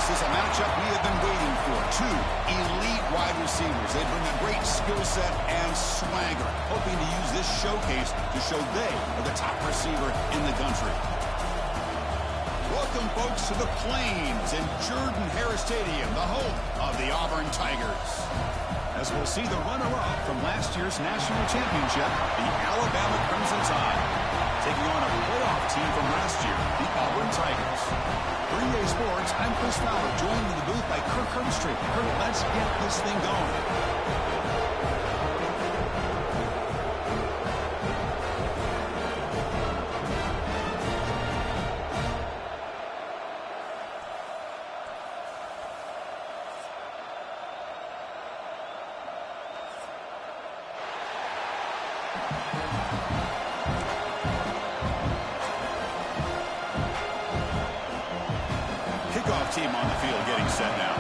This is a matchup we have been waiting for. Two elite wide receivers. They bring a great skill set and swagger, hoping to use this showcase to show they are the top receiver in the country. Welcome, folks, to the Plains in Jordan-Hare Stadium, the home of the Auburn Tigers. As we'll see the runner-up from last year's national championship, the Alabama Crimson Tide, taking on a playoff team from last year, the Auburn Tigers. For EA Sports, I'm Chris Fowler, joined in the booth by Kirk Herbstreit. Kirk, let's get this thing going. Kickoff team on the field getting set now.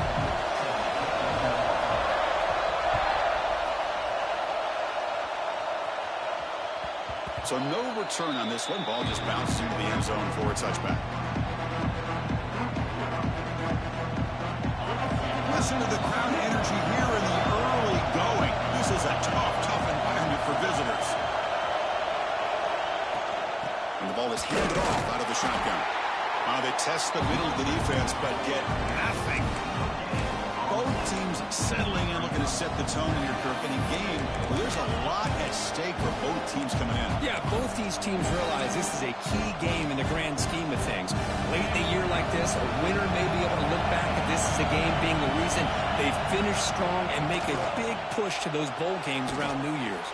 So no return on this one. Ball just bounces into the end zone for a touchback. Listen to the crowd energy here in the early going. This is a tough environment for visitors. And the ball is handed off out of the shotgun. They test the middle of the defense, but get nothing. Both teams settling in, looking to set the tone in your Kirk. In a game where there's a lot at stake for both teams coming in. Yeah, both these teams realize this is a key game in the grand scheme of things. Late in the year like this, a winner may be able to look back at this as a game being the reason they finish strong and make a big push to those bowl games around New Year's.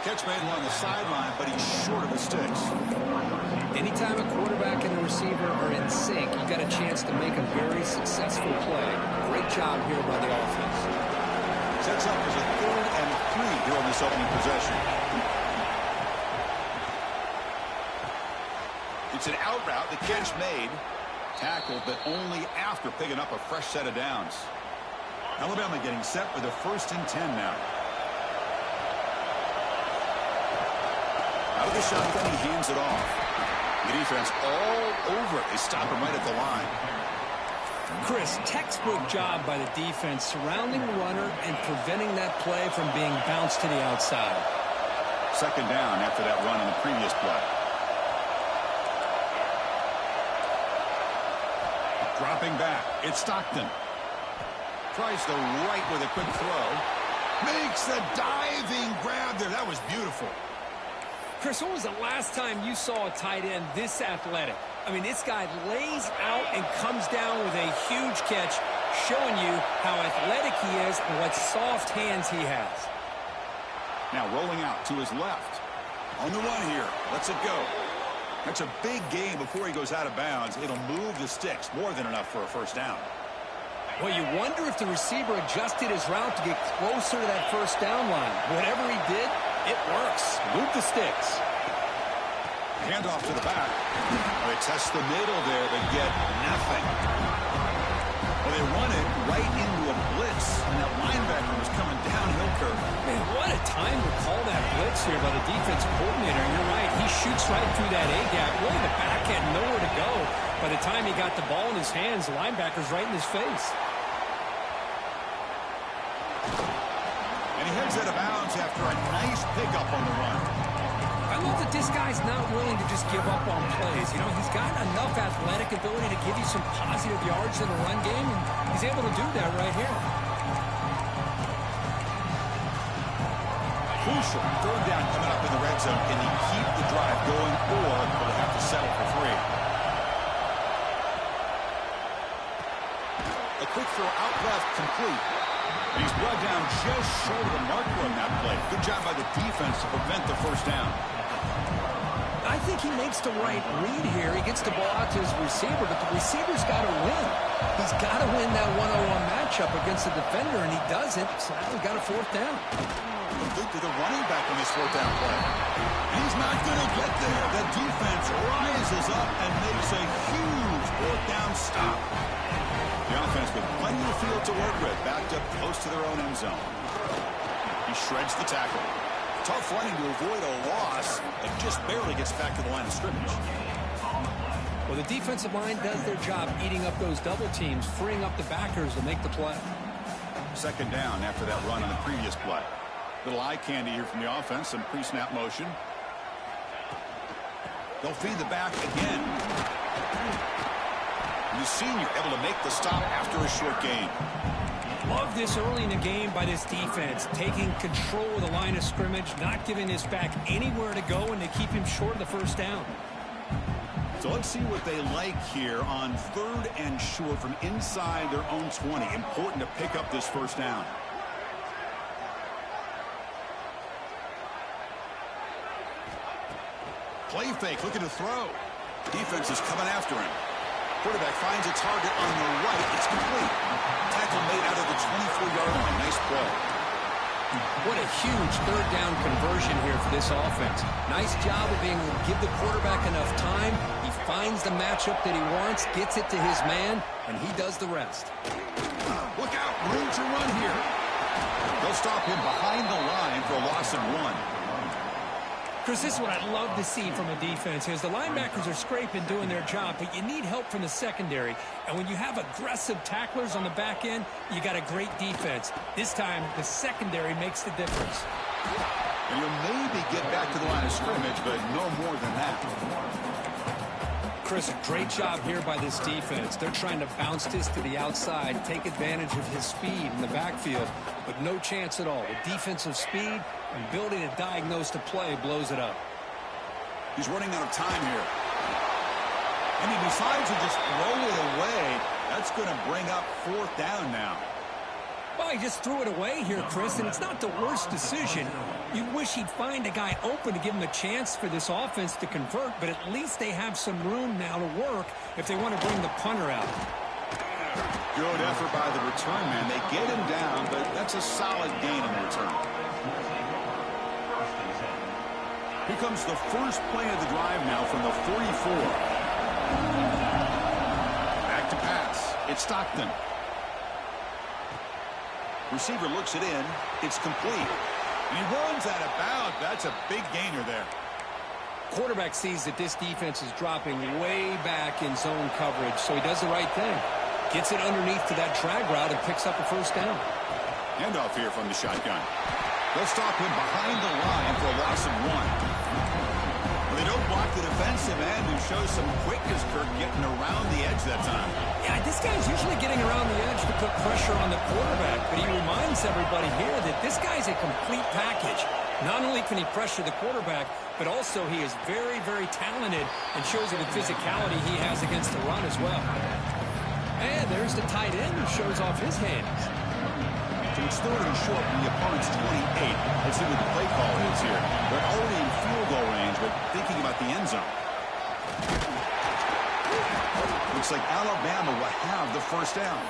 Catch made along the sideline, but he's short of the sticks. Anytime a quarterback and a receiver are in sync, you got a chance to make a very successful play. Great job here by the offense. Sets up as a 3rd and 3 here on this opening possession. It's an out route. The catch made. Tackled, but only after picking up a fresh set of downs. Alabama getting set for the 1st and 10 now. Out of the shotgun, he hands it off. The defense all over it. They stop him right at the line. Chris, textbook job by the defense surrounding the runner and preventing that play from being bounced to the outside. 2nd down after that run on the previous play. Dropping back. It's Stockton. Tries the right with a quick throw. Makes the diving grab there. That was beautiful. Chris, when was the last time you saw a tight end this athletic? I mean, this guy lays out and comes down with a huge catch, showing you how athletic he is and what soft hands he has. Now rolling out to his left. On the run here. Lets it go. That's a big gain before he goes out of bounds. It'll move the sticks. More than enough for a 1st down. Well, you wonder if the receiver adjusted his route to get closer to that 1st down line. Whatever he did, it works. Move the sticks. Handoff to the back. They test the middle there, but get nothing. Well, they run it right into a blitz, and that linebacker was coming downhill curve. Man, what a time to call that blitz here by the defensive coordinator. You're right. He shoots right through that A-gap. Really, the back had nowhere to go. By the time he got the ball in his hands, the linebacker's right in his face. And he heads out of bounds after a nice pickup on the run. I love that this guy's not willing to just give up on plays. You know, he's got enough athletic ability to give you some positive yards in the run game, and he's able to do that right here. Crucial. 3rd down coming up in the red zone. Can he keep the drive going, or will he have to settle for 3? A quick throw out left, complete. And he's brought down just short of the marker on that play. Good job by the defense to prevent the 1st down. I think he makes the right read here. He gets the ball out to his receiver, but the receiver's got to win. He's got to win that one-on-one matchup against the defender, and he doesn't. So now we've got a 4th down. Complete to the running back on this 4th down play. And he's not going to get there. The defense rises up and makes a huge 4th down stop. The offense with plenty of field to work with, backed up close to their own end zone. He shreds the tackle. Tough running to avoid a loss, and just barely gets back to the line of scrimmage. Well, the defensive line does their job eating up those double teams, freeing up the backers to make the play. Second down after that run on the previous play. Little eye candy here from the offense, some pre-snap motion. They'll feed the back again. The senior able to make the stop after a short gain. Love this early in the game by this defense, taking control of the line of scrimmage, not giving this back anywhere to go, and they keep him short of the first down. So let's see what they like here on 3rd and short from inside their own 20. Important to pick up this first down. Play fake, looking to throw. Defense is coming after him. Quarterback finds a target on the right. It's complete. Tackle made out of the 24-yard line. Nice play. What a huge third down conversion here for this offense. Nice job of being able to give the quarterback enough time. He finds the matchup that he wants, gets it to his man, and he does the rest. Look out. Room to run here. They'll stop him behind the line for a loss of 1. Chris, this is what I'd love to see from a defense is the linebackers are scraping, doing their job, but you need help from the secondary. And when you have aggressive tacklers on the back end, you got a great defense. This time, the secondary makes the difference. And you'll maybe get back to the line of scrimmage, but no more than that. Chris, a great job here by this defense. They're trying to bounce this to the outside, take advantage of his speed in the backfield, but no chance at all. The defensive speed and ability to diagnose the play blows it up. He's running out of time here. And he decides to just throw it away. That's going to bring up 4th down now. Well, he just threw it away here, Chris, and it's not the worst decision. You wish he'd find a guy open to give him a chance for this offense to convert, but at least they have some room now to work if they want to bring the punter out. Good effort by the return man. They get him down, but that's a solid gain in return. Here comes the first play of the drive now from the 44. Back to pass. It's Stockton. Receiver looks it in. It's complete. And he runs out of bounds. That's a big gainer there. Quarterback sees that this defense is dropping way back in zone coverage, so he does the right thing. Gets it underneath to that drag route and picks up a first down. Handoff here from the shotgun. They'll stop him behind the line for a loss of 1. They don't block the defensive end, who shows some quickness, Kirk, getting around the edge that time. Yeah, this guy's usually getting around the edge to put pressure on the quarterback, but he reminds everybody here that this guy's a complete package. Not only can he pressure the quarterback, but also he is very, very talented and shows you the physicality he has against the run as well. And there's the tight end who shows off his hands. So it's 3rd and short from the opponent's 28. Let's see what the play call is here. They're already in field goal range, but thinking about the end zone. Looks like Alabama will have the first down.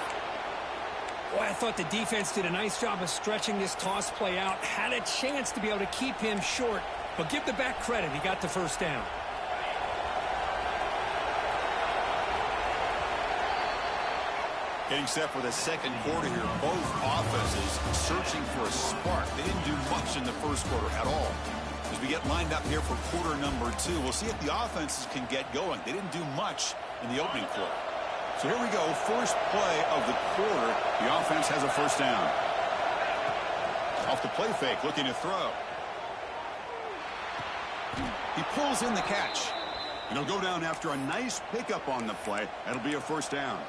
Boy, I thought the defense did a nice job of stretching this toss play out. Had a chance to be able to keep him short, but give the back credit. He got the first down. Getting set for the second quarter here. Both offenses searching for a spark. They didn't do much in the first quarter at all. As we get lined up here for quarter number 2, we'll see if the offenses can get going. They didn't do much in the opening quarter. So here we go. First play of the quarter. The offense has a first down. Off the play fake, looking to throw. He pulls in the catch. And he'll go down after a nice pickup on the play. That'll be a first down.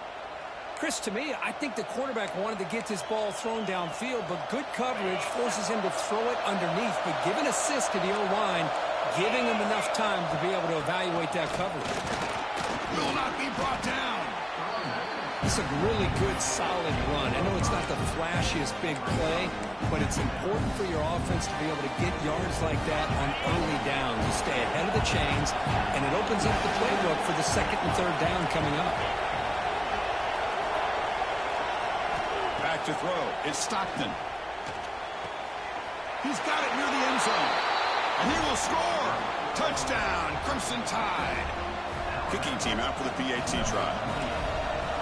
Chris, to me, I think the quarterback wanted to get this ball thrown downfield, but good coverage forces him to throw it underneath. But give an assist to the O-line, giving him enough time to be able to evaluate that coverage. Will not be brought down. It's a really good, solid run. I know it's not the flashiest big play, but it's important for your offense to be able to get yards like that on early down, to stay ahead of the chains, and it opens up the playbook for the second and third down coming up. Back to throw. It's Stockton. He's got it near the end zone. And he will score. Touchdown, Crimson Tide. Kicking team out for the PAT try.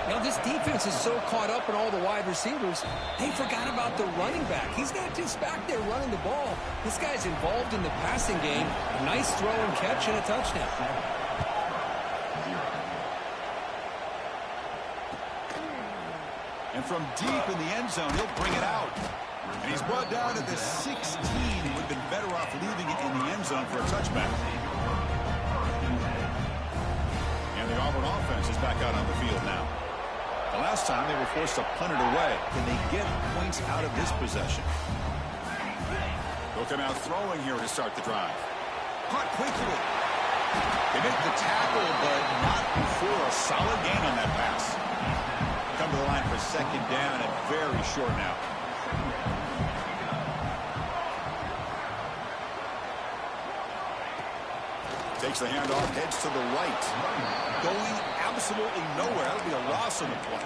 Now, this defense is so caught up in all the wide receivers, they forgot about the running back. He's not just back there running the ball. This guy's involved in the passing game. A nice throw and catch and a touchdown. And from deep in the end zone, he'll bring it out. And he's brought down at the 16. Would have been better off leaving it in the end zone for a touchback. And the Auburn offense is back out on the field now. The last time they were forced to punt it away. Can they get points out of this possession? They'll come out throwing here to start the drive. Caught quickly. They make the tackle, but not before a solid gain on that pass. Come to the line for second down and very short now. Takes the handoff, heads to the right. Going absolutely nowhere. That'll be a loss on the play.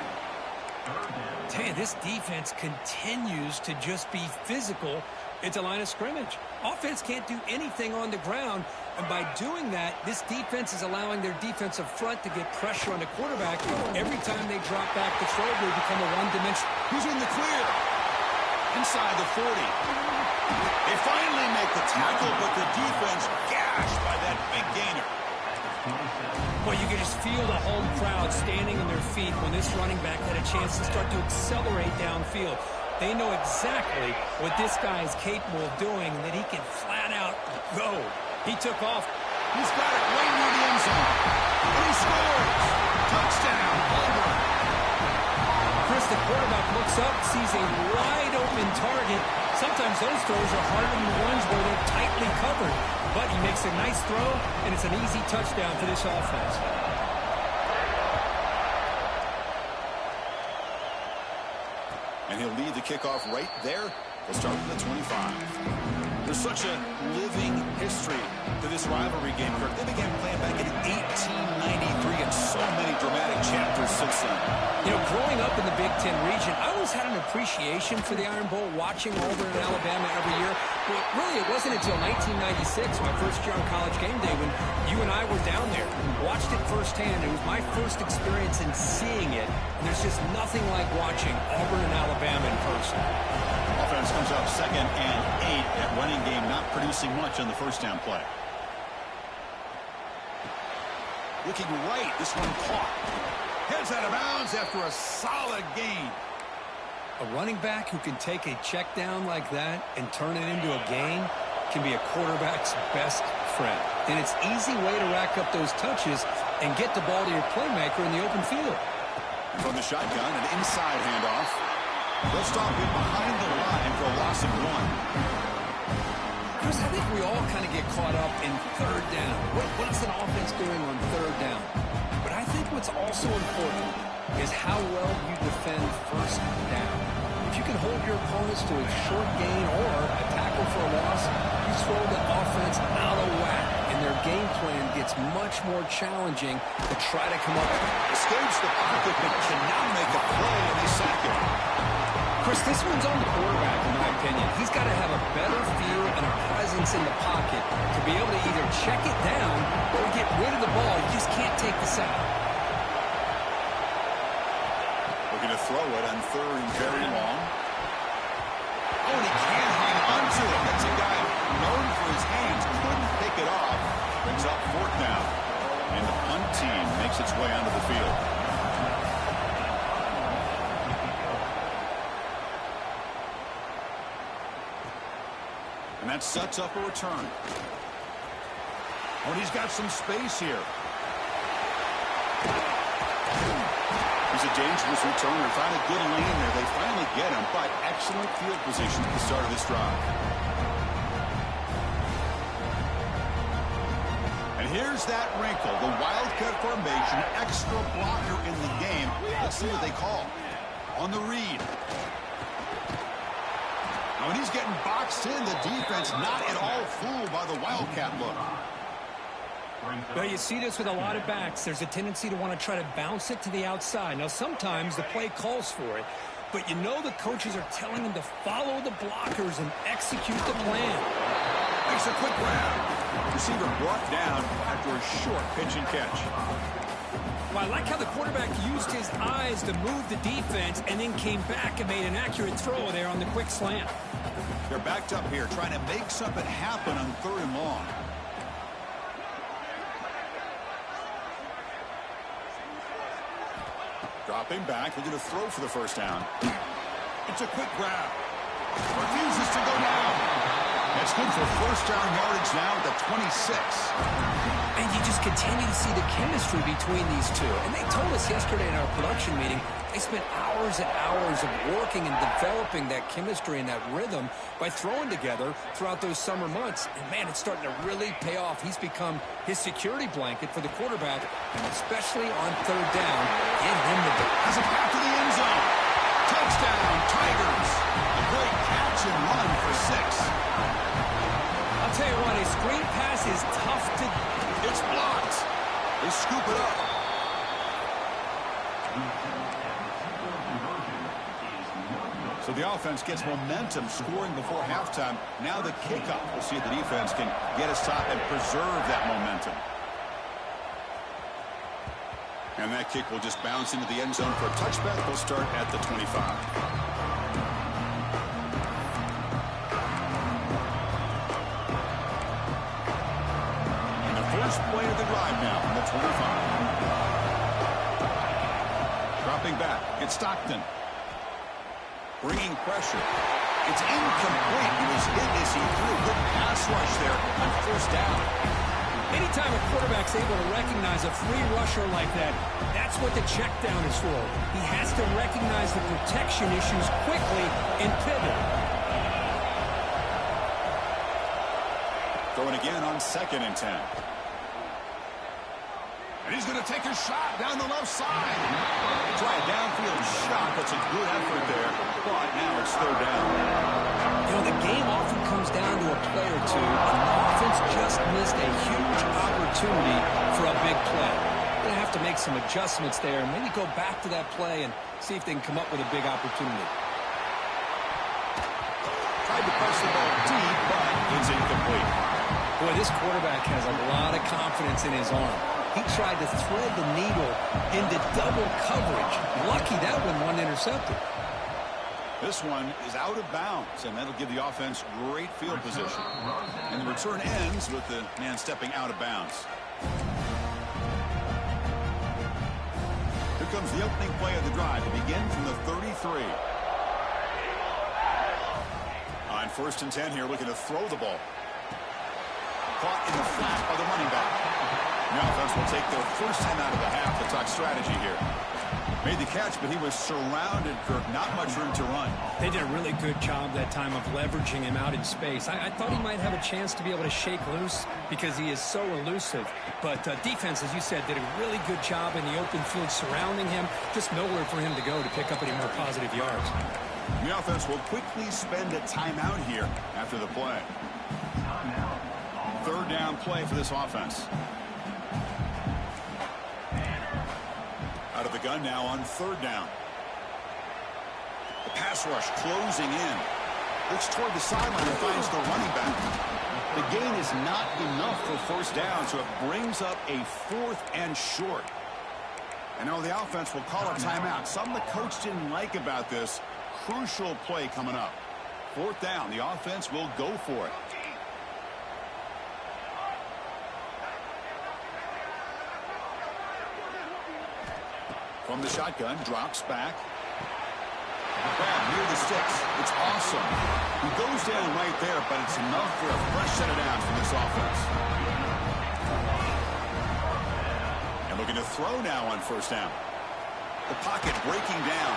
Tell you, this defense continues to just be physical at the line of scrimmage. Offense can't do anything on the ground, and by doing that, this defense is allowing their defensive front to get pressure on the quarterback. Every time they drop back to throw, they become a one-dimensional. Who's in the clear? Inside the 40. They finally make the tackle, but the defense gashed by that big gainer. Well, you can just feel the home crowd standing on their feet when this running back had a chance to start to accelerate downfield. They know exactly what this guy is capable of doing and that he can flat out go. He took off. He's got it way near the end zone. And he scores. Touchdown, Auburn. Chris, the quarterback looks up, sees a wide-open target. Sometimes those throws are harder than the ones where they're tightly covered. But he makes a nice throw, and it's an easy touchdown for this offense. And he'll lead the kickoff right there. They'll start from the 25. There's such a living history to this rivalry game, Kirk. They began playing back in 1893 and so many dramatic chapters since then. You know, growing up in the Big Ten region, I always had an appreciation for the Iron Bowl, watching Auburn and Alabama every year. But really, it wasn't until 1996, my first year on College Game Day, when you and I were down there, watched it firsthand. It was my first experience in seeing it, and there's just nothing like watching Auburn and Alabama in person. Offense comes up 2nd and 8. That running game not producing much on the first down play. Looking right, this one caught. Heads out of bounds after a solid gain. A running back who can take a check down like that and turn it into a gain can be a quarterback's best friend. And it's an easy way to rack up those touches and get the ball to your playmaker in the open field. From the shotgun, an inside handoff. They'll stop him behind the line for a loss of 1. Chris, I think we all kind of get caught up in third down. What's an offense doing on third down? But I think what's also important is how well you defend first down. If you can hold your opponents to a short gain or a tackle for a loss, you throw the offense out of whack, and their game plan gets much more challenging to try to come up with. Escapes the pocket but cannot make a play, and they sack him. Chris, this one's on the quarterback, in my opinion. He's got to have a better feel and a presence in the pocket to be able to either check it down or get rid of the ball. You just can't take the sack. Looking to throw it on 3rd and very long. Oh, and he can't hang on to it. That's a guy known for his hands. Couldn't pick it off. Brings up 4th down. And the punt team makes its way onto the field. And that sets up a return. Oh, and he's got some space here. He's a dangerous returner. Trying to get a lane there. They finally get him, but excellent field position at the start of this drive. And here's that wrinkle. The Wildcat formation, extra blocker in the game. Let's see what they call. On the read. When he's getting boxed in, the defense not at all fooled by the Wildcat look. Well, you see this with a lot of backs. There's a tendency to want to try to bounce it to the outside. Now, sometimes the play calls for it, but you know the coaches are telling them to follow the blockers and execute the plan. Makes a quick grab. Receiver brought down after a short pitch and catch. Well, I like how the quarterback used his eyes to move the defense and then came back and made an accurate throw there on the quick slant. They're backed up here trying to make something happen on 3rd and long. Dropping back, looking to throw for the first down. It's a quick grab. Refuses to go down. That's good for first down yardage now at the 26. And you just continue to see the chemistry between these two. And they told us yesterday in our production meeting, they spent hours and hours of working and developing that chemistry and that rhythm by throwing together throughout those summer months. And, man, it's starting to really pay off. He's become his security blanket for the quarterback, and especially on third down, get him the ball. Has a path to the end zone. Touchdown, Tigers. A great catch and run for 6. I'll tell you what, a screen pass is tough to... It's blocked. They scoop it up. So the offense gets momentum scoring before halftime. Now the kickoff. We'll see if the defense can get a stop and preserve that momentum. And that kick will just bounce into the end zone for a touchback. We'll start at the 25. First play of the drive now from the 25. Dropping back. It's Stockton. Bringing pressure. It's incomplete. He was hit as he threw a good pass rush there on first down. Anytime a quarterback's able to recognize a free rusher like that, that's what the check down is for. He has to recognize the protection issues quickly and pivot. Throwing again on 2nd and 10. And he's going to take a shot down the left side. Try a downfield shot. That's a good effort there. But now it's third down. You know, the game often comes down to a play or two, and the offense just missed a huge opportunity for a big play. They're going to have to make some adjustments there and maybe go back to that play and see if they can come up with a big opportunity. Tried to press the ball deep, but it's incomplete. Boy, this quarterback has a lot of confidence in his arm. He tried to thread the needle into double coverage. Lucky that one wasn't intercepted. This one is out of bounds, and that'll give the offense great field position. And the return ends with the man stepping out of bounds. Here comes the opening play of the drive to begin from the 33. On 1st and 10 here, looking to throw the ball. Caught in the flat by the running back. The offense will take their first time out of the half to talk strategy here. Made the catch, but he was surrounded, Kirk. Not much room to run. They did a really good job that time of leveraging him out in space. I thought he might have a chance to be able to shake loose because he is so elusive. But defense, as you said, did a really good job in the open field surrounding him. Just nowhere for him to go to pick up any more positive yards. The offense will quickly spend a timeout here after the play. Third down play for this offense. Out of the gun now on 3rd down. The pass rush closing in. Looks toward the sideline and finds the running back. The gain is not enough for first down, so it brings up a 4th and short. And now the offense will call a timeout. Something the coach didn't like about this. Crucial play coming up. 4th down. The offense will go for it. From the shotgun, drops back. Grab near the sticks. It's awesome. He goes down right there, but it's enough for a fresh set of downs for this offense. And looking to throw now on 1st down. The pocket breaking down.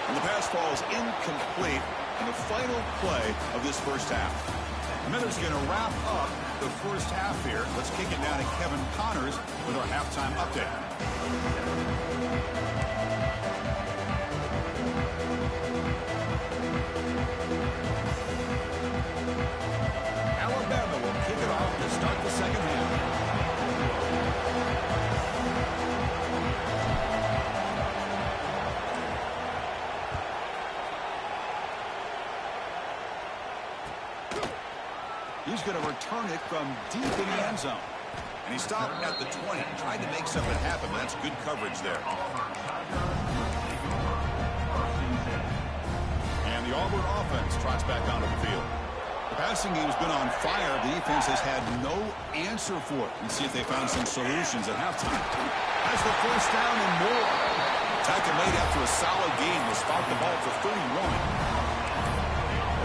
And the pass falls incomplete in the final play of this first half. And Miller's going to wrap up the first half here. Let's kick it down to Kevin Connors with our halftime update. Alabama will kick it off to start the second half. He's going to return it from deep in the end zone. And he stopped at the 20, tried to make something happen. That's good coverage there. And the Auburn offense trots back onto the field. The passing game's been on fire. The defense has had no answer for it. Let's see if they found some solutions at halftime. Has the first down and more. Attacking lead after a solid game. They spot the ball for 31.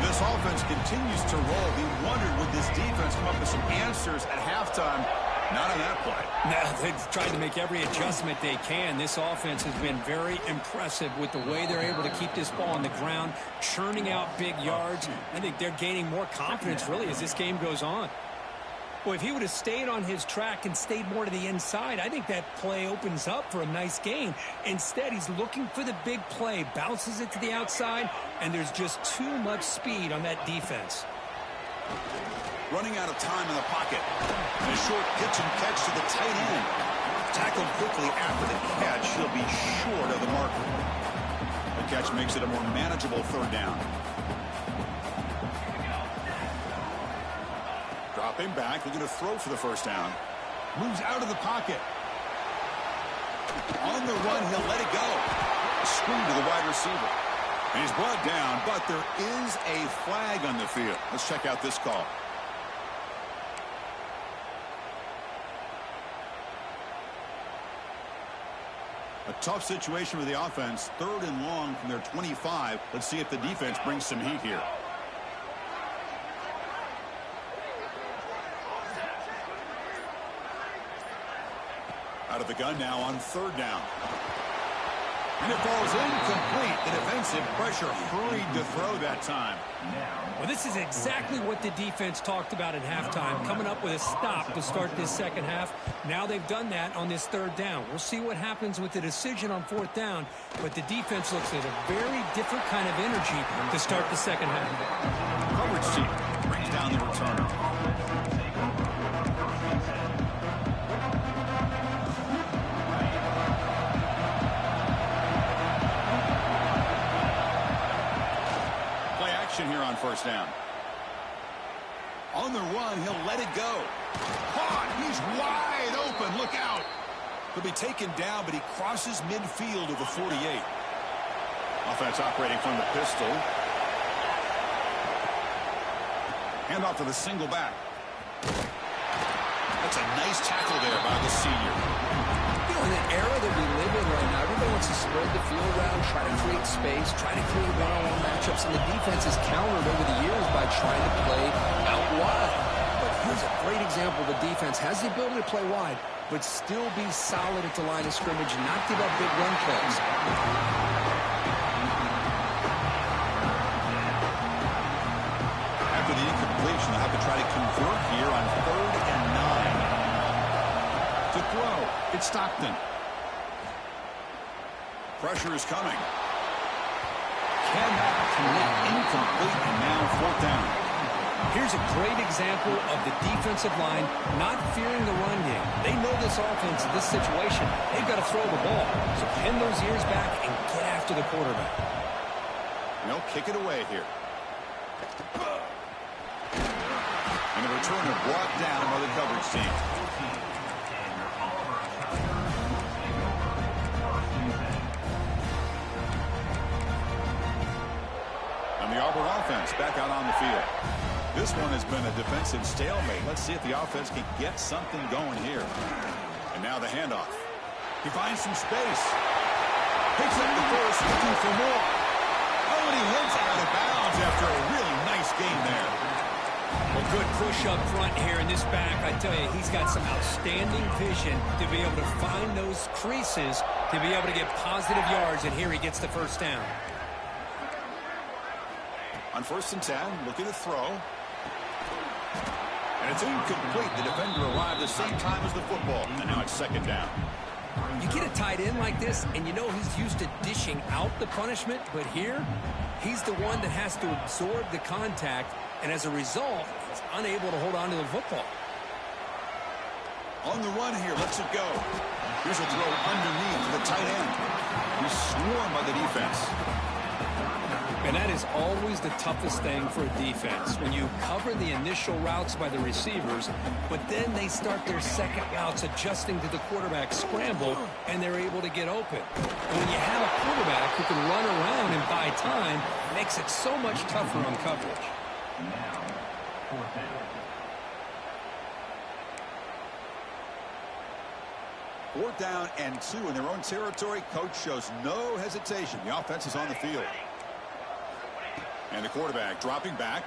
This offense continues to roll. We wondered, would this defense come up with some answers at halftime? Not on that play. No, they've tried to make every adjustment they can. This offense has been very impressive with the way they're able to keep this ball on the ground, churning out big yards. I think they're gaining more confidence, really, as this game goes on. Well, if he would have stayed on his track and stayed more to the inside, I think that play opens up for a nice gain. Instead, he's looking for the big play, bounces it to the outside, and there's just too much speed on that defense. Running out of time in the pocket. And a short pitch and catch to the tight end. Tackled quickly after the catch. He'll be short of the marker. The catch makes it a more manageable third down. Dropping back, looking to throw for the first down. Moves out of the pocket. On the run, he'll let it go. A screen to the wide receiver. And he's brought down, but there is a flag on the field. Let's check out this call. A tough situation for the offense. 3rd and long from their 25. Let's see if the defense brings some heat here. Out of the gun now on 3rd down. And it falls incomplete. The defensive pressure hurried to throw that time. Well, this is exactly what the defense talked about at halftime, coming up with a stop to start this second half. Now they've done that on this 3rd down. We'll see what happens with the decision on 4th down, but the defense looks at a very different kind of energy to start the second half. Coverage team brings down the returner. Here on 1st down. On the run, he'll let it go. Caught. He's wide open. Look out. He'll be taken down, but he crosses midfield of the 48. Offense operating from the pistol. Hand off to the single back. That's a nice tackle there by the senior. You know, in the era that we live in right now, everybody wants to spread the field around, try to create space, try to create one-on-one matchups, and the defense has countered over the years by trying to play out wide. But here's a great example. The defense has the ability to play wide, but still be solid at the line of scrimmage and not give up big run plays. After the incompletion, they'll have to try to convert here on 3rd and 9. To throw, it's Stockton. Pressure is coming. Cannot connect, incomplete, and now 4th down. Here's a great example of the defensive line not fearing the run game. They know this offense in this situation. They've got to throw the ball. So pin those ears back and get after the quarterback. And they'll kick it away here. And the returner brought down by the coverage team. And the Auburn offense back out on the field. This one has been a defensive stalemate. Let's see if the offense can get something going here. And now the handoff. He finds some space. Picks up the first, looking for more. Oh, and he hits out of bounds after a really nice game there. Well, good push up front here in this back. I tell you, he's got some outstanding vision to be able to find those creases, to be able to get positive yards, and here he gets the first down. On 1st and 10, looking to throw. And it's incomplete. The defender arrived the same time as the football. And now it's 2nd down. You get a tight end like this, and you know he's used to dishing out the punishment, but here, he's the one that has to absorb the contact, and as a result, he's unable to hold on to the football. On the run here, lets it go. Here's a throw underneath to the tight end. He's swarmed by the defense. And that is always the toughest thing for a defense, when you cover the initial routes by the receivers, but then they start their second routes adjusting to the quarterback scramble, and they're able to get open. And when you have a quarterback who can run around and buy time, it makes it so much tougher on coverage. Now, 4th down. 4th down and 2 in their own territory. Coach shows no hesitation. The offense is on the field. And the quarterback dropping back.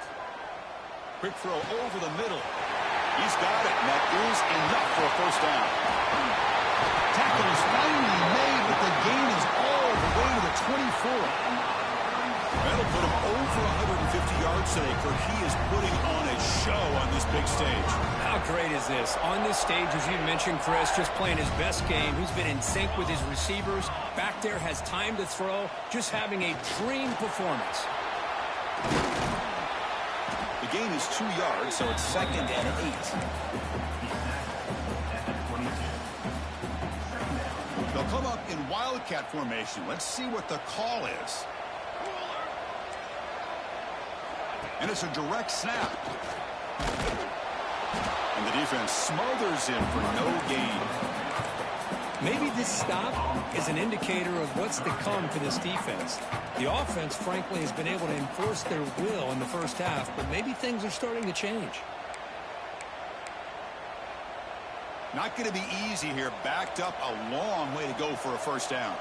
Quick throw over the middle. He's got it. And that is enough for a 1st down. Tackle is finally made, but the gain is all the way to the 24. That'll put him over 150 yards today, for he is putting on a show on this big stage. How great is this? On this stage, as you mentioned, Chris, just playing his best game. He's been in sync with his receivers. Back there, has time to throw. Just having a dream performance. The gain is 2 yards, so it's 2nd and 8. They'll come up in Wildcat formation. Let's see what the call is. And it's a direct snap. And the defense smothers him for no gain. Maybe this stop is an indicator of what's to come for this defense. The offense, frankly, has been able to enforce their will in the first half, but maybe things are starting to change. Not going to be easy here. Backed up a long way to go for a 1st down.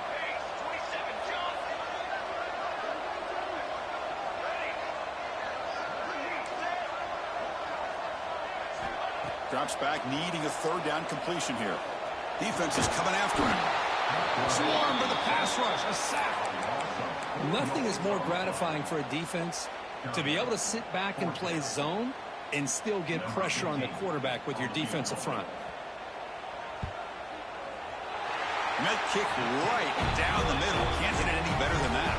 Drops back, needing a 3rd down completion here. Defense is coming after him. Swarmed by the pass rush. A sack. Nothing is more gratifying for a defense to be able to sit back and play zone and still get pressure on the quarterback with your defensive front. Net kick right down the middle. Can't hit it any better than that.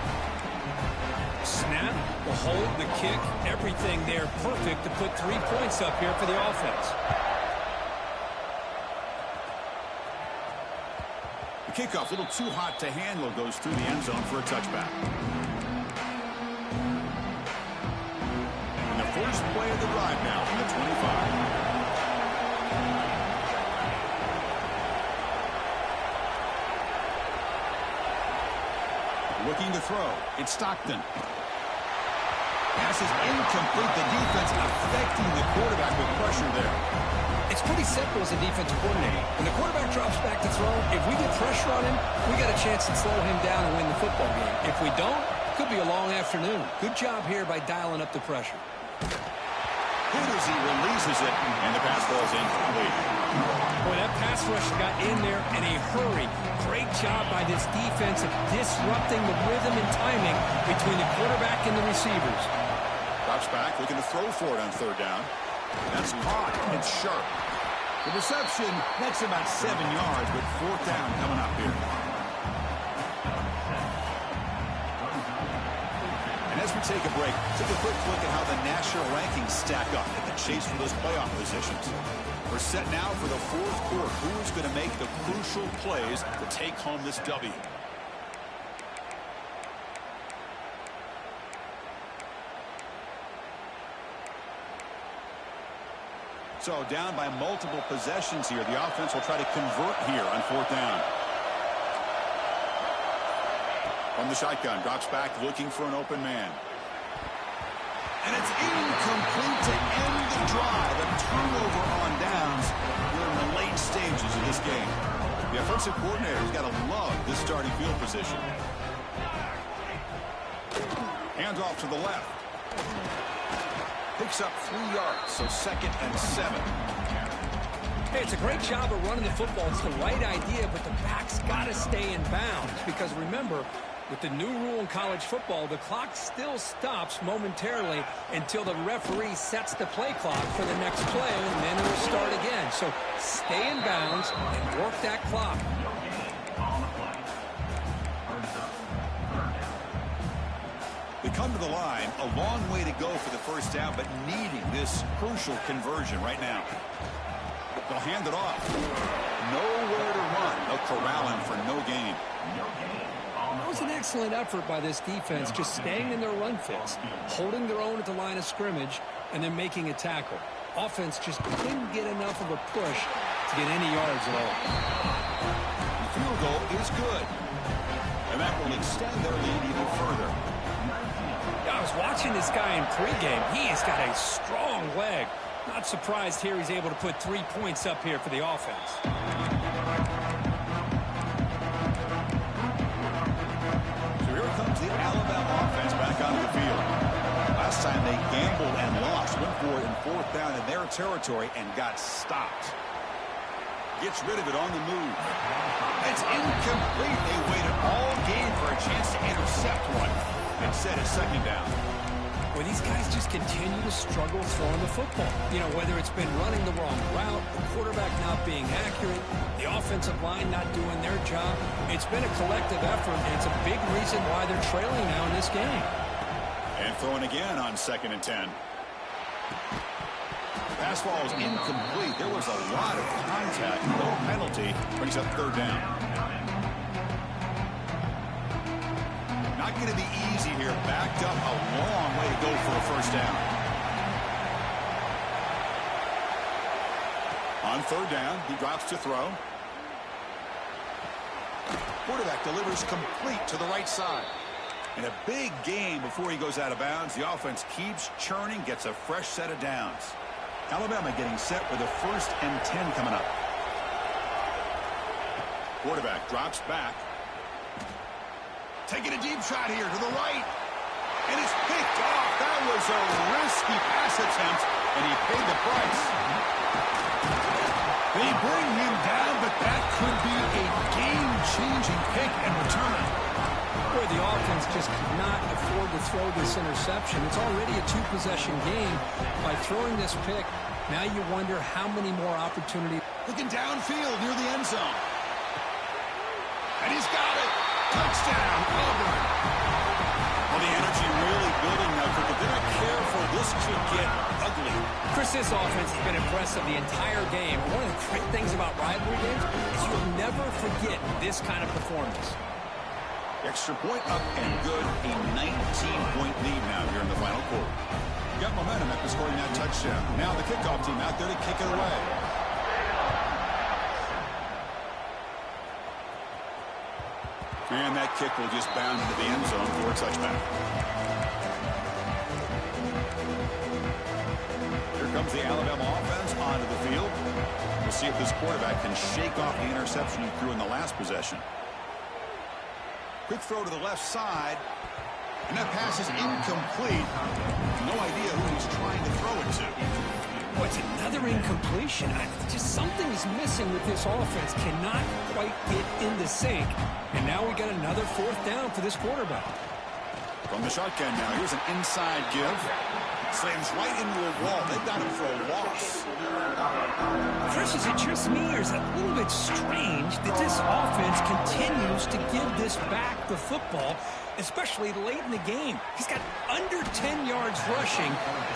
Snap, the hold, the kick, everything there perfect to put 3 points up here for the offense. The kickoff, a little too hot to handle, goes through the end zone for a touchback. And the first play of the drive now from the 25. Looking to throw. It's Stockton. Pass is incomplete. The defense affecting the quarterback with pressure there. It's pretty simple as a defensive coordinator. When the quarterback drops back to throw, if we get pressure on him, we got a chance to slow him down and win the football game. If we don't, it could be a long afternoon. Good job here by dialing up the pressure. Good as he releases it, and the pass ball's incomplete. Boy, that pass rush got in there in a hurry. Great job by this defense of disrupting the rhythm and timing between the quarterback and the receivers. Drops back, looking to throw for it on 3rd down. That's caught. It's sharp. The reception, that's about 7 yards, but 4th down coming up here. And as we take a break, take a quick look at how the national rankings stack up in the chase for those playoff positions. We're set now for the 4th quarter. Who is going to make the crucial plays to take home this W? So down by multiple possessions here. The offense will try to convert here on 4th down. From the shotgun, drops back looking for an open man. And it's incomplete to end the drive. A turnover on downs. We're in the late stages of this game. The offensive coordinator's got to love this starting field position. Hands off to the left. Picks up 3 yards, so 2nd and 7. Hey, it's a great job of running the football. It's the right idea, but the back's got to stay in bounds. Because remember, with the new rule in college football, the clock still stops momentarily until the referee sets the play clock for the next play, and then it'll start again. So stay in bounds and work that clock. They come to the line, a long way to go for the 1st down, but needing this crucial conversion right now. They'll hand it off. Nowhere to run. They'll corral him for no gain. That was an excellent effort by this defense, just staying in their run fits, holding their own at the line of scrimmage, and then making a tackle. Offense just couldn't get enough of a push to get any yards at all. The field goal is good. And that will extend their lead even further. I was watching this guy in pregame. He's got a strong leg. Not surprised here he's able to put 3 points up here for the offense. territory and got stopped. Gets rid of it on the move. It's incomplete. They waited all game for a chance to intercept one. Instead, it's second down. Well, these guys just continue to struggle throwing the football. You know, whether it's been running the wrong route, the quarterback not being accurate, the offensive line not doing their job. It's been a collective effort, and it's a big reason why they're trailing now in this game. And throwing again on 2nd and 10. Pass ball is incomplete. There was a lot of contact. No penalty. Brings up 3rd down. Not going to be easy here. Backed up a long way to go for a 1st down. On 3rd down, he drops to throw. Quarterback delivers complete to the right side. In a big game before he goes out of bounds, the offense keeps churning, gets a fresh set of downs. Alabama getting set with a 1st and 10 coming up. Quarterback drops back. Taking a deep shot here to the right. And it's picked off. That was a risky pass attempt, and he paid the price. They bring him down, but that could be a game-changing pick and return. Boy, the offense just cannot afford to throw this interception. It's already a 2-possession game. By throwing this pick, now you wonder how many more opportunities. Looking downfield near the end zone. And he's got it. Touchdown, Auburn. Well, the energy really building now, Cricket. They're not careful. This could get ugly. Chris, this offense has been impressive the entire game. One of the great things about rivalry games is you'll never forget this kind of performance. Extra point up and good. A 19-point lead now here in the final quarter. Got momentum after scoring that touchdown. Now the kickoff team out there to kick it away. And that kick will just bound into the end zone for a touchback. Here comes the Alabama offense onto the field. We'll see if this quarterback can shake off the interception he threw in the last possession. Quick throw to the left side. And that pass is incomplete. No idea who he's trying to throw it to. Oh, it's another incompletion. Just something is missing with this offense. Cannot quite get in the sync. And now we got another 4th down for this quarterback. From the shotgun now, here's an inside give. Slams right into a wall. They've got him for a loss. Chris, is it just me, or is it a little bit strange that this offense continues to give this back the football, especially late in the game? He's got under 10 yards rushing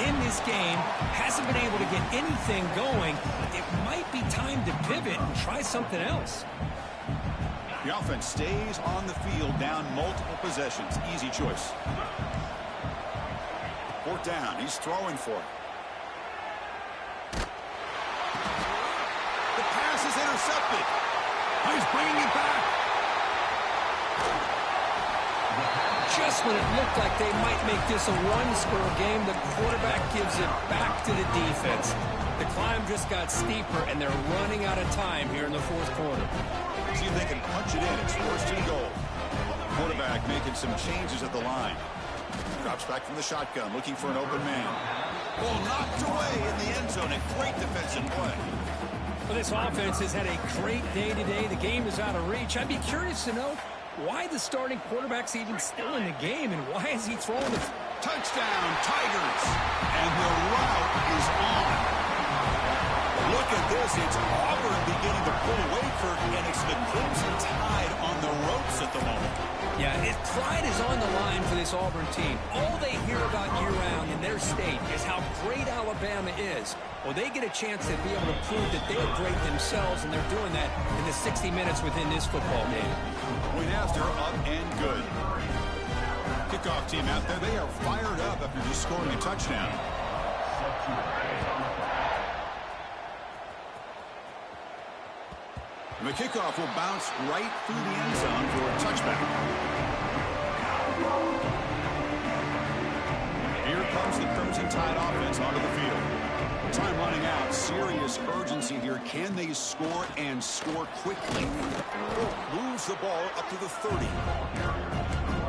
in this game, hasn't been able to get anything going. It might be time to pivot and try something else. The offense stays on the field, down multiple possessions. Easy choice. 4th down. He's throwing for it. The pass is intercepted. He's bringing it back. Just when it looked like they might make this a one-score game, the quarterback gives it back to the defense. The climb just got steeper, and they're running out of time here in the 4th quarter. See if they can punch it in. It's 1st and goal. Quarterback making some changes at the line. Drops back from the shotgun, looking for an open man. Ball knocked away in the end zone. A great defensive play. Well, this offense has had a great day today. The game is out of reach. I'd be curious to know why the starting quarterback's even still in the game, and why is he throwing the... Touchdown, Tigers. And the route is on. Look at this. It's Auburn beginning to pull away, Kirk, and it's the Crimson Tide on the ropes at the moment. Yeah, pride is on the line for this Auburn team. All they hear about year-round in their state is how great Alabama is. Well, they get a chance to be able to prove that they're great themselves, and they're doing that in the 60 minutes within this football game. Point after, up and good. Kickoff team out there, they are fired up after just scoring a touchdown. And the kickoff will bounce right through the end zone for a touchback. Here comes the Crimson Tide offense onto the field. Time running out. Serious urgency here. Can they score and score quickly? Moves the ball up to the 30.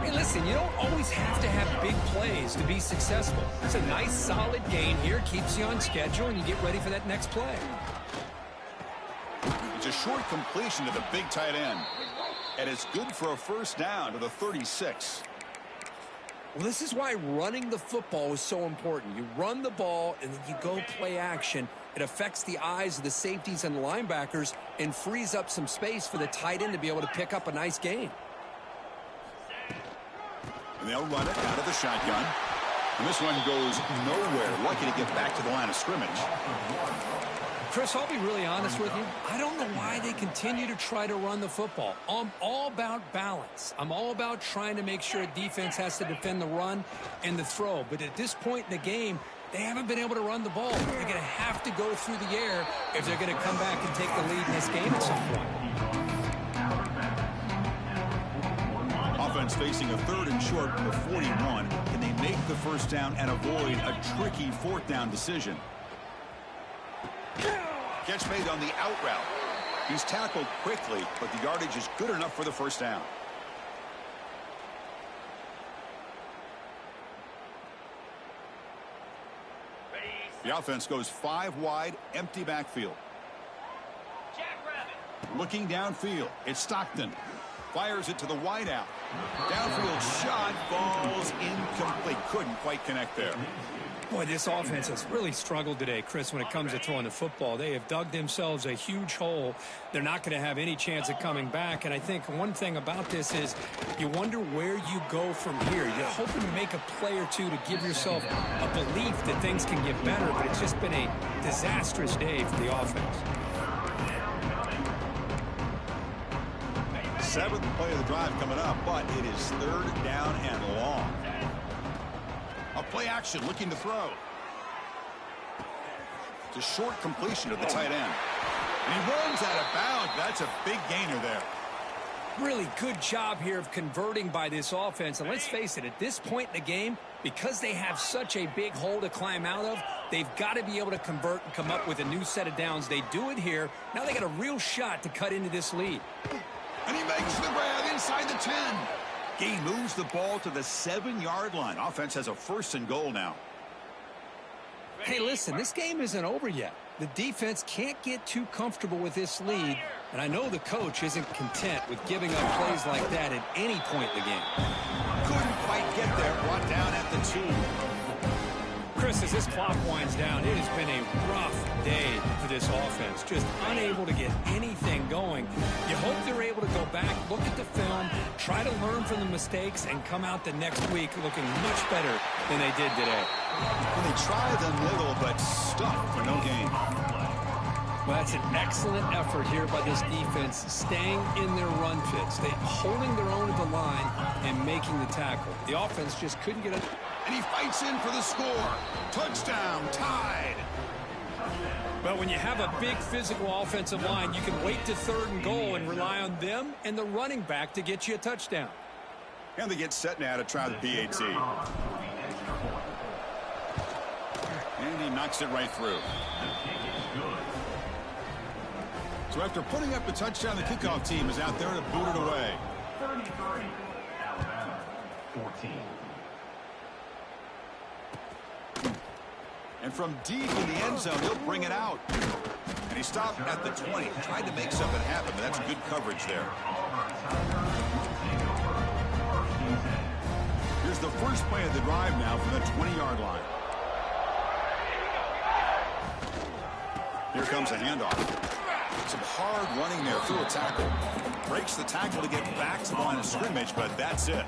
Hey, listen, you don't always have to have big plays to be successful. It's a nice, solid gain here, keeps you on schedule, and you get ready for that next play. It's a short completion to the big tight end. And it's good for a first down to the 36. Well, this is why running the football is so important. You run the ball, and then you go play action. It affects the eyes of the safeties and the linebackers and frees up some space for the tight end to be able to pick up a nice gain. And they'll run it out of the shotgun. And this one goes nowhere. Lucky to get back to the line of scrimmage. Chris, I'll be really honest with you. I don't know why they continue to try to run the football. I'm all about balance. I'm all about trying to make sure a defense has to defend the run and the throw. But at this point in the game, they haven't been able to run the ball. They're going to have to go through the air if they're going to come back and take the lead in this game at some point. Offense facing a 3rd and short of 41. Can they make the first down and avoid a tricky 4th down decision? Catch made on the out route. He's tackled quickly, but the yardage is good enough for the first down. The offense goes 5 wide, empty backfield. Looking downfield, it's Stockton. Fires it to the wide out. Downfield shot falls incomplete. Couldn't quite connect there. Boy, this offense has really struggled today, Chris, when it comes to throwing the football. They have dug themselves a huge hole. They're not going to have any chance of coming back. And I think one thing about this is you wonder where you go from here. You're hoping to make a play or two to give yourself a belief that things can get better, but it's just been a disastrous day for the offense. 7th play of the drive coming up, but it is 3rd down and long. A play action looking to throw. It's a short completion to the tight end. And he runs out of bounds. That's a big gainer there. Really good job here of converting by this offense. And let's face it, at this point in the game, because they have such a big hole to climb out of, they've got to be able to convert and come up with a new set of downs. They do it here. Now they got a real shot to cut into this lead. And he makes the grab inside the 10. He moves the ball to the 7-yard line. Offense has a 1st and goal now. Hey, listen, this game isn't over yet. The defense can't get too comfortable with this lead, and I know the coach isn't content with giving up plays like that at any point in the game. Couldn't quite get there. Brought down at the 2. Chris, as this clock winds down, it has been a rough day for this offense. Just unable to get anything going. You hope they're able to go back, look at the film, try to learn from the mistakes, and come out the next week looking much better than they did today. Well, they tried them little, but stuck for no gain. Well, that's an excellent effort here by this defense, staying in their run fits. They holding their own at the line and making the tackle. The offense just couldn't get it. And he fights in for the score. Touchdown, tied. Well, when you have a big physical offensive line, you can wait to 3rd and goal and rely on them and the running back to get you a touchdown. And they get set now to try the PAT. And he knocks it right through. So after putting up a touchdown, the kickoff team is out there to boot it away. 33, Alabama, 14. And from deep in the end zone, he'll bring it out. And he stopped at the 20. Tried to make something happen, but that's good coverage there. Here's the first play of the drive now from the 20-yard line. Here comes a handoff. Some hard running there through a tackle. Breaks the tackle to get back to the line of scrimmage, but that's it.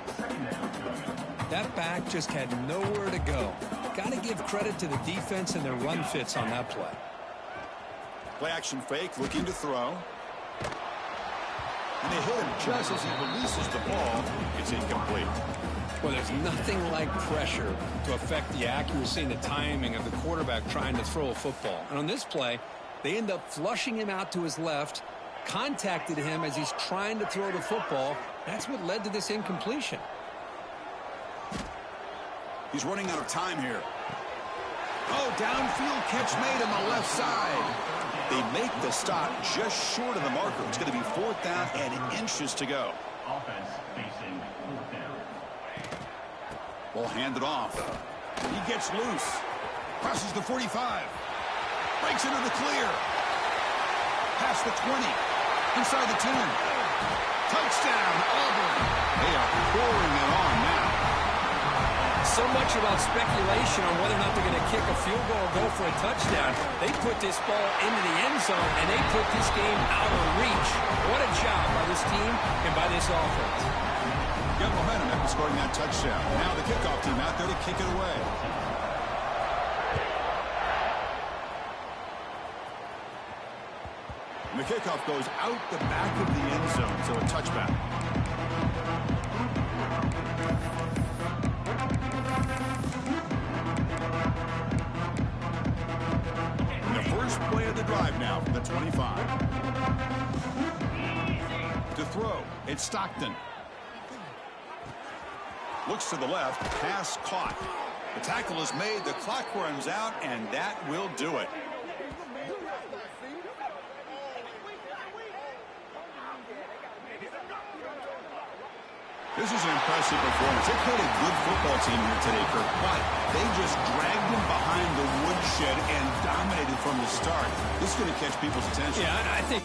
That back just had nowhere to go. Got to give credit to the defense and their run fits on that play. Play action fake, looking to throw. And they hit him just as he releases the ball. It's incomplete. Well, there's nothing like pressure to affect the accuracy and the timing of the quarterback trying to throw a football. And on this play, they end up flushing him out to his left, contacted him as he's trying to throw the football. That's what led to this incompletion. He's running out of time here. Oh, downfield catch made on the left side. They make the stop just short of the marker. It's going to be 4th down and inches to go. Offense facing 4th down. Ball handed off. He gets loose. Crosses the 45. Breaks into the clear. Past the 20. Inside the 10. Touchdown, Auburn. They are pouring it on now. So much about speculation on whether or not they're going to kick a field goal or go for a touchdown. They put this ball into the end zone, and they put this game out of reach. What a job by this team and by this offense. Got momentum after scoring that touchdown. Now the kickoff team out there to kick it away. And the kickoff goes out the back of the end zone, so a touchback. And the first play of the drive now from the 25. To throw, it's Stockton. Looks to the left, pass caught. The tackle is made, the clock runs out, and that will do it. This is an impressive performance. They played a good football team here today, Kirk, but they just dragged them behind the woodshed and dominated from the start. This is going to catch people's attention. Yeah, I think